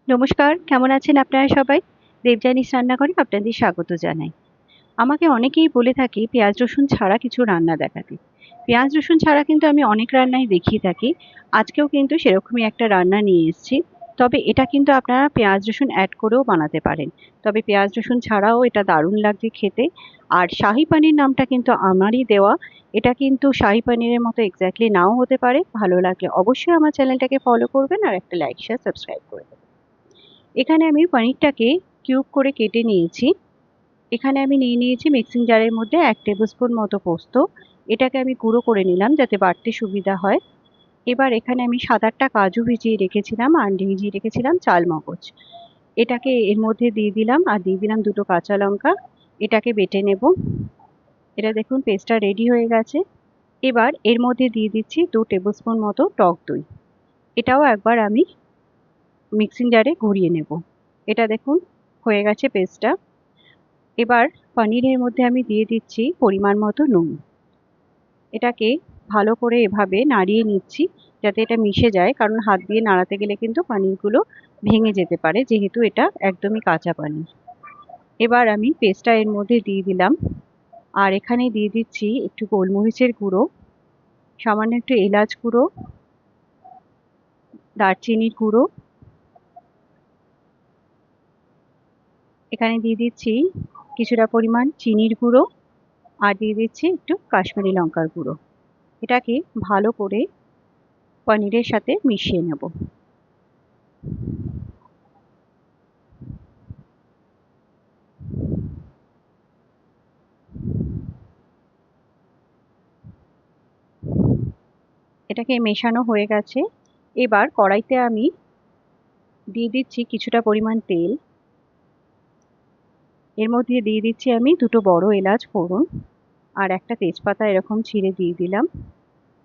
নমস্কার, কেমন আছেন আপনারা সবাই? দেবযানীস রান্নাঘরে আপনাদের স্বাগত জানাই। আমাকে অনেকেই বলে থাকে পেঁয়াজ রসুন ছাড়া কিছু রান্না দেখাতে। পেঁয়াজ রসুন ছাড়া কিন্তু আমি অনেক রান্নাই দেখিয়ে থাকি। আজকেও কিন্তু সেরকমই একটা রান্না নিয়ে এসেছি। তবে এটা কিন্তু আপনারা পেঁয়াজ রসুন অ্যাড করেও বানাতে পারেন। তবে পেঁয়াজ রসুন ছাড়াও এটা দারুণ লাগছে খেতে। আর শাহী পানির নামটা কিন্তু আমারই দেওয়া। এটা কিন্তু শাহী পানিরের মতো এক্স্যাক্টলি নাও হতে পারে। ভালো লাগলে অবশ্যই আমার চ্যানেলটাকে ফলো করবেন আর একটা লাইক শেয়ার সাবস্ক্রাইব করে দেবেন। এখানে আমি পনিরটাকে কিউব করে কেটে নিয়েছি। এখানে আমি নিয়ে নিয়েছি মিক্সিং জারের মধ্যে 1 টেবিল স্পুন মতো পোস্ত। এটাকে আমি গুঁড়ো করে নিলাম যাতে বাটতে সুবিধা হয়। এবার এখানে আমি 7-8টা কাজু ভিজিয়ে রেখেছিলাম আর ভিজিয়ে রেখেছিলাম চালমগজ। এটাকে এর মধ্যে দিয়ে দিলাম আর দিয়ে দিলাম 2টো কাঁচা লঙ্কা। এটাকে বেটে নেব। এটা দেখুন পেস্টটা রেডি হয়ে গেছে। এবার এর মধ্যে দিয়ে দিচ্ছি 2 টেবিল স্পুন মতো টক দই। এটাও একবার আমি মিক্সিং জারে ঘুরিয়ে নেব। এটা দেখুন হয়ে গেছে পেস্টটা। এবার পনিরের মধ্যে আমি দিয়ে দিচ্ছি পরিমাণ মতো নুন। এটাকে ভালো করে এভাবে নাড়িয়ে নিচ্ছি যাতে এটা মিশে যায়, কারণ হাত দিয়ে নাড়াতে গেলে কিন্তু পনিরগুলো ভেঙে যেতে পারে, যেহেতু এটা একদমই কাঁচা পনির। এবার আমি পেস্টটা এর মধ্যে দিয়ে দিলাম আর এখানে দিয়ে দিচ্ছি একটু গোলমরিচের গুঁড়ো, সামান্য একটু এলাচ গুঁড়ো, দারচিনির গুঁড়ো, এখানে দিয়ে দিচ্ছি কিছুটা পরিমাণ চিনির গুঁড়ো আর দিয়ে দিচ্ছি একটু কাশ্মীরি লঙ্কার গুঁড়ো। এটাকে ভালো করে পনিরের সাথে মিশিয়ে নেব। এটাকে মেশানো হয়ে গেছে। এবার কড়াইতে আমি দিয়ে দিচ্ছি কিছুটা পরিমাণ তেল। এর মধ্যে দিয়ে দিচ্ছি আমি 2টো বড় এলাচ ফোড়ন আর একটা তেজপাতা এরকম ছিঁড়ে দিয়ে দিলাম।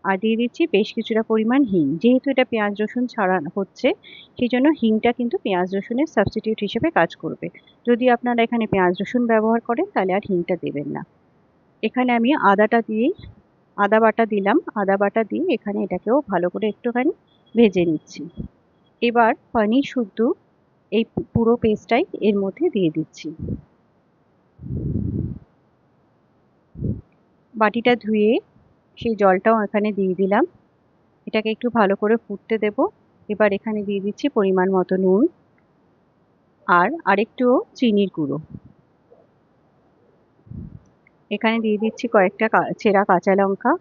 আর দিয়ে দিচ্ছি বেশ কিছুটা পরিমাণ হিং। যেহেতু এটা পেঁয়াজ রসুন ছাড়া হচ্ছে, সেই জন্য হিংটা কিন্তু পেঁয়াজ রসুনের সাবস্টিটিউট হিসেবে কাজ করবে। যদি আপনারা এখানে পেঁয়াজ রসুন ব্যবহার করেন তাহলে আর হিংটা দেবেন না। এখানে আমি আদা বাটা দিলাম। আদা বাটা দিয়ে এখানে এটাকেও ভালো করে একটুখানি ভেজে নিচ্ছি। এবার পনির শুদ্ধ এই পুরো পেস্টটাই এর মধ্যে দিয়ে দিচ্ছি। বাটিটা ধুয়ে সেই জলটাও এখানে দিয়ে দিলাম। এটাকে একটু ভালো করে ফুটতে দেব। এবার এখানে দিয়ে দিচ্ছি পরিমাণ মতো নুন আর আরেকটু চিনির গুঁড়ো। এখানে দিয়ে দিচ্ছি কয়েকটা চেরা কাঁচা লঙ্কা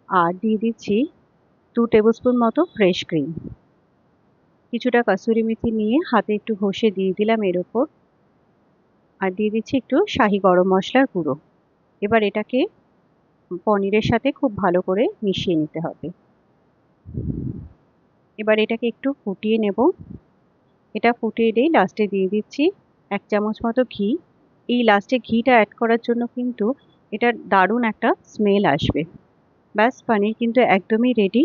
আর দিয়ে দিচ্ছি 2 টেবিল স্পুন মতো ফ্রেশ ক্রিম। কিছুটা কসুরি মেথি নিয়ে হাতে একটু ঘষে দিয়ে দিলাম এর ওপর আর দিয়ে দিচ্ছি একটু শাহি গরম মশলার গুঁড়ো। এবার এটাকে পনিরের সাথে খুব ভালো করে মিশিয়ে নিতে হবে। এবার এটাকে একটু ফুটিয়ে নেব। এটা ফুটিয়ে দিয়ে লাস্টে দিয়ে দিচ্ছি 1 চামচ মতো ঘি। এই লাস্টে ঘিটা অ্যাড করার জন্য কিন্তু এটা দারুণ একটা স্মেল আসবে। ব্যাস পনির কিন্তু একদমই রেডি।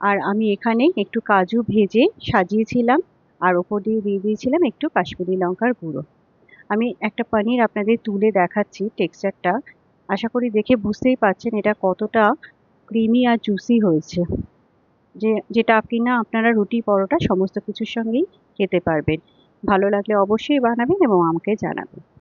আর আমি এখানে একটু কাজু ভেজে সাজিয়েছিলাম আর ওপর দিয়ে দিয়ে দিয়েছিলাম একটু কাশ্মীরি লঙ্কার গুঁড়ো। আমি একটা পনির আপনাদের তুলে দেখাচ্ছি টেক্সচারটা। আশা করি দেখে বুঝতেই পারছেন এটা কতটা ক্রিমি আর জুসি হয়েছে, যেটা আপনারা রুটি পরোটা সমস্ত কিছুর সঙ্গেই খেতে পারবেন। ভালো লাগলে অবশ্যই বানাবেন এবং আমাকে জানাবেন।